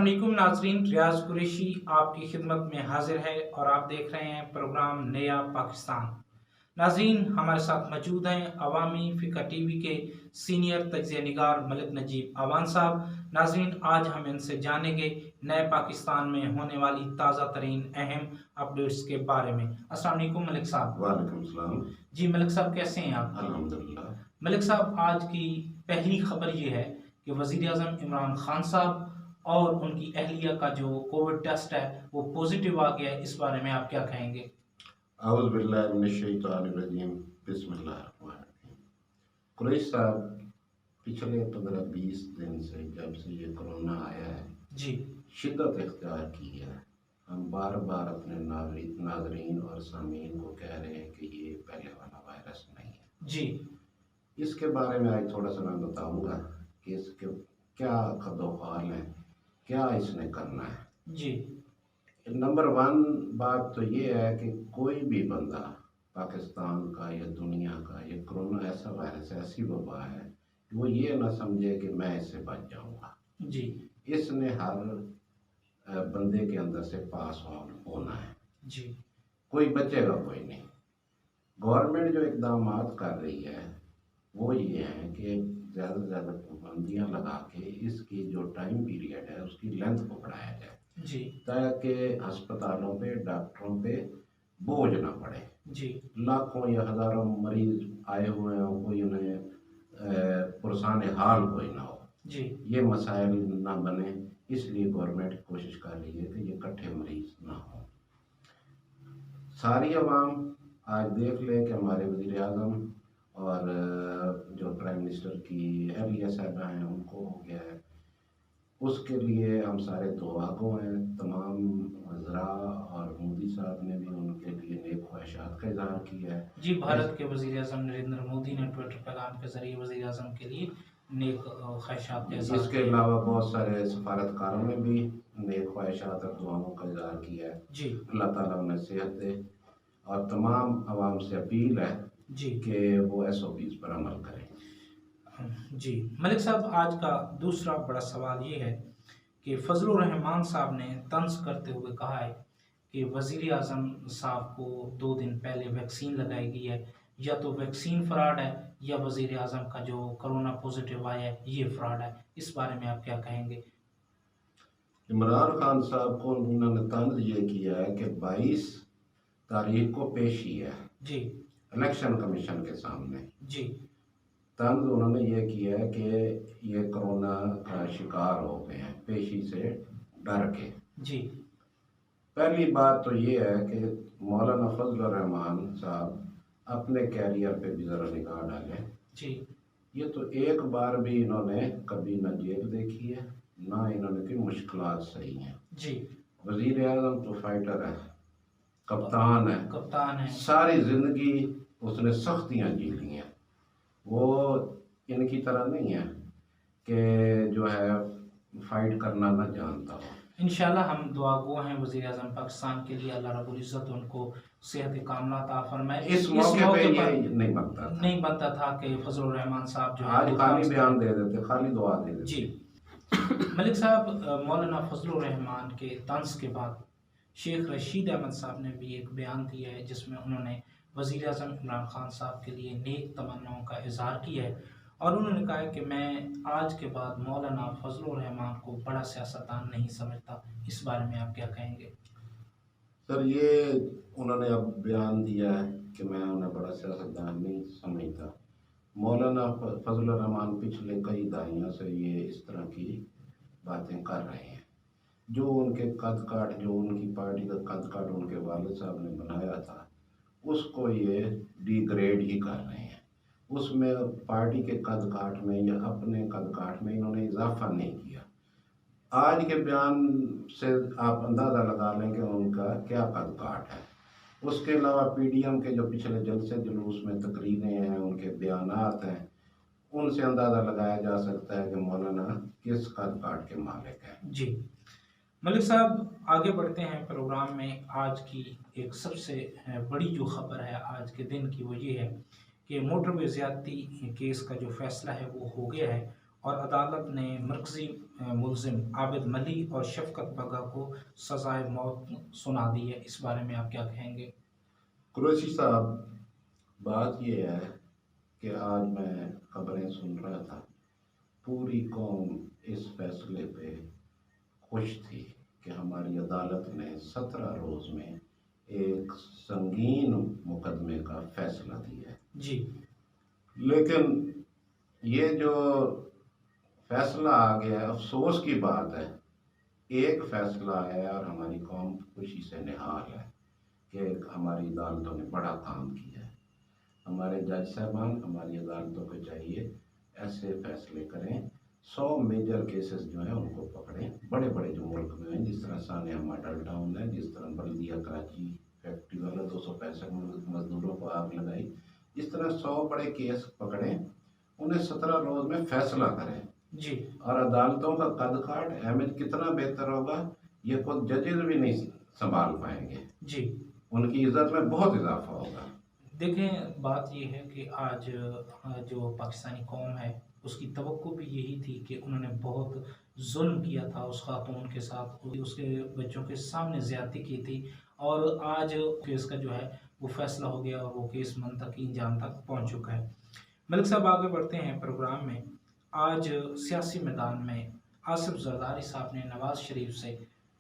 अस्सलाम वालेकुम नाजरीन, रियाज कुरैशी आपकी खिदमत में हाजिर है और आप देख रहे हैं प्रोग्राम नया पाकिस्तान। नाजरीन, हमारे साथ मौजूद हैं अवामी फ़िक्र टीवी के सीनियर तज्ज़िया निगार मलिक नजीब अवान साहब। नाजरीन, आज हम इनसे जानेंगे नए पाकिस्तान में होने वाली ताज़ा तरीन अहम अपडेट्स के बारे में। अस्सलाम वालेकुम मलिक साहब। वालेकुम सलाम। जी मलिक साहब, कैसे हैं आप? अल्हम्दुलिल्लाह। मलिक साहब, आज की पहली खबर ये है कि वज़ीर आज़म इमरान खान साहब और उनकी अहलिया का जो कोविड टेस्ट है वो पॉजिटिव आ गया है। इस बारे में आप क्या कहेंगे? औज़ु बिल्लाहि मिनश शैतानिर रजीम। बिस्मिल्लाहिर्रहमानिर्रहीम। कुरैश साहब, पिछले 15-20 दिन से जब से ये कोरोना आया है जी शिद्दत इख्तियार की है। हम बार बार अपने नाज़रीन और सामीन को कह रहे हैं कि ये पहले वाला वायरस नहीं है। जी इसके बारे में आज थोड़ा सा मैं बताऊंगा कि इसके क्या कदोखाल हैं, क्या इसने करना है। जी नंबर 1 बात तो ये है कि कोई भी बंदा पाकिस्तान का या दुनिया का, ये कोरोना ऐसा वायरस, ऐसी वबा है कि वो ये ना समझे कि मैं इससे बच जाऊंगा। जी इसने हर बंदे के अंदर से पास ऑन होना है। जी कोई बचेगा कोई नहीं। गवर्नमेंट जो इकदाम कर रही है वो ये है कि ज़्यादा से ज़्यादा पाबंदियाँ लगा के इसकी जो टाइम पीरियड है उसकी लेंथ को बढ़ाया जाए जी ताकि अस्पतालों पे, डॉक्टरों पे बोझ ना पड़े। जी लाखों या हज़ारों मरीज आए हुए हैं, कोई उन्हें पुरसान हाल कोई ना हो, जी ये मसाइल ना बने। इसलिए गवर्नमेंट कोशिश कर रही है कि ये इकट्ठे मरीज ना हो। सारी अवाम आज देख ले कि हमारे वज़ीर आज़म और जो प्राइम मिनिस्टर की अहलिया साहबा हैं उनको हो गया है। उसके लिए हम सारे दुआ गो हैं। तमाम वज़रा और मोदी साहब ने भी उनके लिए नेक ख्वाहिशात का इज़हार किया है। जी भारत के वज़ीर आज़म नरेंद्र मोदी ने ट्विटर पैगाम के जरिए वज़ीर आज़म के लिए नेक ख्वाहिशात का इज़हार इसके किया। अलावा बहुत सारे सफारतकारों ने भी नेक ख्वाहिशात और दुआओं का इज़हार किया है। जी अल्लाह ताला उन्हें सेहत दे और तमाम आवाम से अपील है जी कि वो SOPs पर अमल करें। जी मलिक साहब, आज का दूसरा बड़ा सवाल ये है कि फजलुर रहमान साहब ने तंज करते हुए कहा है कि वज़ीर आज़म साहब को 2 दिन पहले वैक्सीन लगाई गई है। या तो वैक्सीन फ्रॉड है या वज़ीर आज़म का जो कोरोना पॉजिटिव आया है ये फ्रॉड है। इस बारे में आप क्या कहेंगे? इमरान खान साहब को उन्होंने तंज ये किया है कि 22 तारीख को पेशी है जी इलेक्शन कमीशन के सामने। जी तंज उन्होंने ये किया है कि ये कोरोना का शिकार हो गए हैं पेशी से डर के। जी पहली बात तो ये है कि मौलाना फजलुर रहमान साहब अपने कैरियर पे भी ज़रा निगाह डालें। जी ये तो एक बार भी इन्होंने कभी ना जेल देखी है, ना इन्होंने की मुश्किलात सही हैं। जी वज़ीर आज़म तो फाइटर है, कप्तान है, कप्तान है। सारी ज़िंदगी उसने सख्तियाँ जी ली हैं। वो इनकी तरह नहीं है कि जो है फाइट करना ना जानता हो। इंशाल्लाह हम दुआ गो हैं वज़ीर आज़म पाकिस्तान के लिए, अल्लाह रब्बुल इज़्ज़त उनको सेहत कामना अता फरमाए। इस मौके पे पर ये नहीं बनता था कि फजलुर रहमान साहब जो आज है खाली बयान दे देते, खाली दुआ दे देते। जी मलिक साहब, मौलाना फजलुर रहमान के तंज के बाद शेख रशीद अहमद साहब ने भी एक बयान दिया है जिसमें उन्होंने वज़ीर आज़म इमरान खान साहब के लिए नेक तमन्नाओं का इज़हार किया है और उन्होंने कहा है कि मैं आज के बाद मौलाना फजलुर रहमान को बड़ा सियासतदान नहीं समझता। इस बारे में आप क्या कहेंगे? सर, ये उन्होंने अब बयान दिया है कि मैं उन्हें बड़ा सियासतदान नहीं समझता। मौलाना फजलुर रहमान पिछले कई दहाइयों से ये इस तरह की बातें कर रहे हैं। जो उनके कद काठ, जो उनकी पार्टी का कद काठ उनके वालिद साहब ने बनाया था उसको ये डिग्रेड ही कर रहे हैं। उसमें पार्टी के कद काठ में या अपने कद काठ में इन्होंने इजाफा नहीं किया। आज के बयान से आप अंदाज़ा लगा लें कि उनका क्या कद काठ है। उसके अलावा PDM के जो पिछले जलसे जुलूस में तकरीरें हैं, उनके बयानात हैं, उनसे अंदाज़ा लगाया जा सकता है कि मौलाना किस कद काठ के मालिक हैं। जी मलिक साहब, आगे बढ़ते हैं प्रोग्राम में। आज की एक सबसे बड़ी जो खबर है आज के दिन की वो ये है कि मोटरवे ज़्यादती केस का जो फैसला है वो हो गया है और अदालत ने मरकजी मुलजिम आबिद मली और शफकत बगा को सजाए मौत सुना दी है। इस बारे में आप क्या कहेंगे? कुरैशी साहब, बात ये है कि आज मैं खबरें सुन रहा था, पूरी कौम इस फैसले पे खुश थी कि हमारी अदालत ने 17 रोज़ में एक संगीन मुकदमे का फैसला दिया है। जी लेकिन ये जो फैसला आ गया है, अफसोस की बात है, एक फैसला है और हमारी कौम खुशी से निहाल है कि हमारी अदालतों ने बड़ा काम किया है। हमारे जज साहबान, हमारी अदालतों को चाहिए ऐसे फैसले करें, 100 मेजर केसेस जो हैं उनको पकड़ें, बड़े बड़े जो मुल्क में हैं, जिस तरह सानिया मॉडल टाउन है, जिस तरह बल्दिया कराची फैक्ट्री वाला 265 मजदूरों को आग लगाई, इस तरह 100 बड़े केस पकड़ें, उन्हें 17 रोज में फैसला करें जी और अदालतों का कद काट अहमियत कितना बेहतर होगा ये खुद जजेस भी नहीं संभाल पाएंगे। जी उनकी इज्जत में बहुत इजाफा होगा। देखें, बात यह है कि आज जो पाकिस्तानी कौम है उसकी तवक्को भी यही थी कि उन्होंने बहुत जुल्म किया था उस खातून के साथ, उसके बच्चों के सामने ज़्यादती की थी, और आज केस का जो है वो फैसला हो गया और वो केस मंतकी इंजाम तक पहुंच चुका है। मलिक साहब, आगे बढ़ते हैं प्रोग्राम में। आज सियासी मैदान में आसिफ जरदारी साहब ने नवाज़ शरीफ से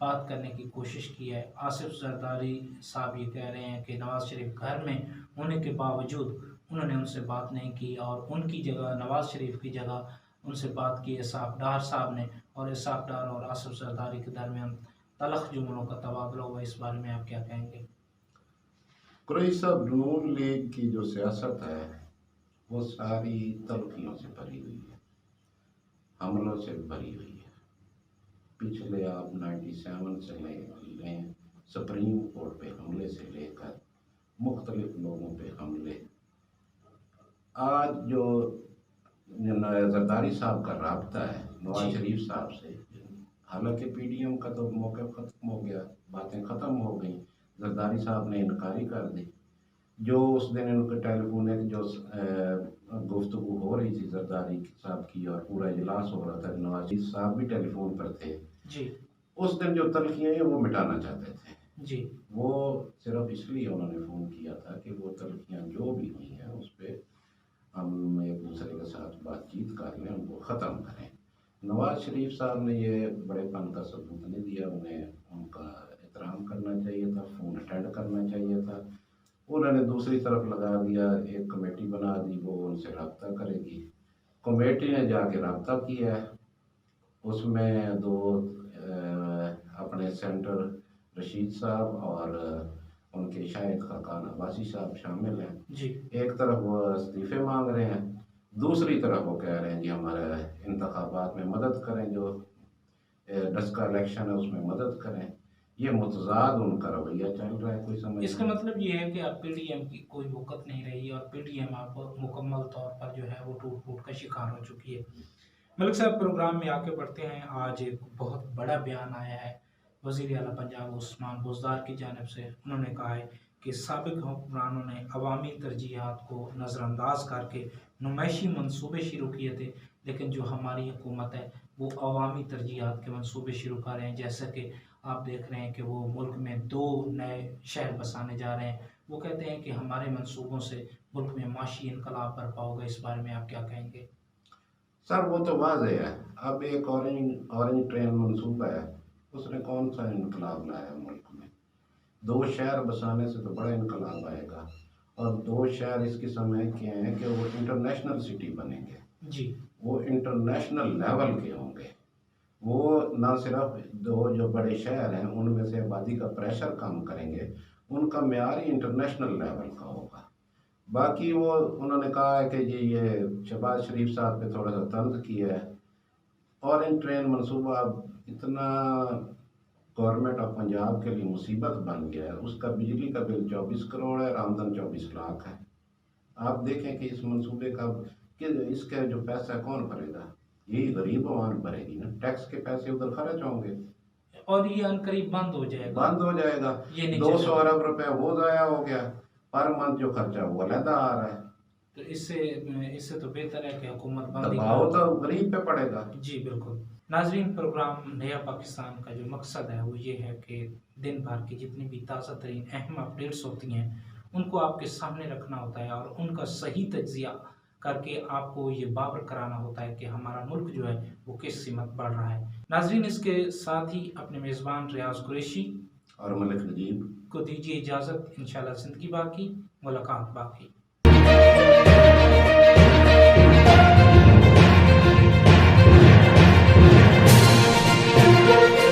बात करने की कोशिश की है। आसिफ जरदारी साहब ये कह रहे हैं कि नवाज़ शरीफ घर में होने के बावजूद उन्होंने उनसे बात नहीं की और उनकी जगह, नवाज़ शरीफ की जगह उनसे बात की इसाक डार साहब ने, और इसाक डार और आसिफ जरदारी के दरमियान तलख जुमलों का तबादला हुआ। इस बारे में आप क्या कहेंगे? कुरैशी साहब, नून लीग की जो सियासत है वो सारी तल्खियों से भरी हुई है, हमलों से भरी हुई है। पिछले आप 97 से लें, सुप्रीम कोर्ट पे हमले से लेकर मुख्तलिफ लोगों पे हमले, आज जो जरदारी साहब का राब्ता है नवाज शरीफ साहब से, हालांकि पीडीएम का तो मौका ख़त्म हो गया, बातें ख़त्म हो गई, जरदारी साहब ने इनकारी कर दी। जो उस दिन उनके टेलीफोन एक जो गुफ्तगू हो रही थी जरदारी साहब की और पूरा इजलास हो रहा था, नवाज शरीफ साहब भी टेलीफोन पर थे जी। उस दिन जो तलखियाँ हैं वो मिटाना चाहते थे जी। वो सिर्फ इसलिए उन्होंने फ़ोन किया था कि वो तलखियाँ जो भी हुई हैं उस पर हम एक दूसरे के साथ बातचीत कर लें, उनको ख़त्म करें। नवाज शरीफ साहब ने ये बड़ेपन का सबूत नहीं दिया, उन्हें उनका एहतराम करना चाहिए था, फ़ोन अटेंड करना चाहिए था। उन्होंने दूसरी तरफ लगा दिया, एक कमेटी बना दी, वो उनसे रब्ता करेगी। कमेटी ने जाके रब्ता किया है, उसमें दो अपने सेंटर रशीद साहब और उनके शाहिद खाकान अब्बासी साहब शामिल हैं जी। एक तरफ वो इस्तीफे मांग रहे हैं, दूसरी तरफ वो कह रहे हैं जी हमारे इंतखाबात में मदद करें, जो डस्का इलेक्शन है उसमें मदद करें। ये मुतजाद उनका रवैया चल रहा है, कोई समझ इसका मतलब ये है कि अब पीडीएम की कोई वक़्त नहीं रही और पीडीएम अब मुकम्मल तौर पर जो है वो टूट-फूट का शिकार हो चुकी है। मलिक साहब, प्रोग्राम में आगे बढ़ते हैं। आज एक बहुत बड़ा बयान आया है वज़ीर आला पंजाब उस्मान बुज़दार की जानिब से। उन्होंने कहा है कि साबिक़ हुक्मरानों ने अवामी तरजीहात को नज़रअंदाज करके नुमाइशी मंसूबे शुरू किए थे, लेकिन जो हमारी हुकूमत है वो अवामी तरजीहात के मंसूबे शुरू कर रहे हैं। जैसा कि आप देख रहे हैं कि वो मुल्क में 2 नए शहर बसाने जा रहे हैं। वो कहते हैं कि हमारे मंसूबों से मुल्क में माशी इनकलाब बर्पा होगा। इस बारे में आप क्या कहेंगे? सर वो तो वाज़ेह है, अब एक ऑरेंज ट्रेन मंसूबा है, उसने कौन सा इनकलाब लाया मुल्क में? 2 शहर बसाने से तो बड़ा इनकलाब आएगा, और 2 शहर इस किस्म है कि हैं कि वो इंटरनेशनल सिटी बनेंगे जी। वो इंटरनेशनल लेवल के होंगे। वो ना सिर्फ 2 जो बड़े शहर हैं उनमें से आबादी का प्रेशर कम करेंगे, उनका मेयार ही इंटरनेशनल लेवल का होगा। बाकी वो उन्होंने कहा है कि जी ये शहबाज शरीफ साहब पे थोड़ा सा तंज किया है, और इन ट्रेन मनसूबा इतना गवर्नमेंट ऑफ पंजाब के लिए मुसीबत बन गया है। उसका बिजली का बिल 24 करोड़ है, आमदन 24 लाख है। आप देखें कि इस मंसूबे का कि इसका जो पैसा कौन भरेगा? यही गरीब आवाम भरेगी ना, टैक्स के पैसे उधर खर्च होंगे और ये अनकरीब बंद हो जाएगा। बंद हो जाएगा। ये नहीं 200 चलेगा। अरब रुपए वो ज़ाया हो गया, पर मंथ जो खर्चा वो अलहदा आ रहा है। तो इससे तो बेहतर है कि हुकूमत बंदी दबाव तो गरीब पे पड़ेगा। जी बिल्कुल। नाजरीन, प्रोग्राम नया पाकिस्तान का जो मकसद है वो ये है कि दिन भर की जितनी भी ताज़ा तरीन अहम अपडेट्स होती हैं उनको आपके सामने रखना होता है और उनका सही तज्जिया करके आपको ये बावर कराना होता है कि हमारा मुल्क जो है वो किस सिमत बढ़ रहा है। नाजरीन, इसके साथ ही अपने मेज़बान रियाज कुरैशी और मलिक नजीब को दीजिए इजाज़त। इंशाल्लाह ज़िंदगी बाकी, मुलाकात बाकी।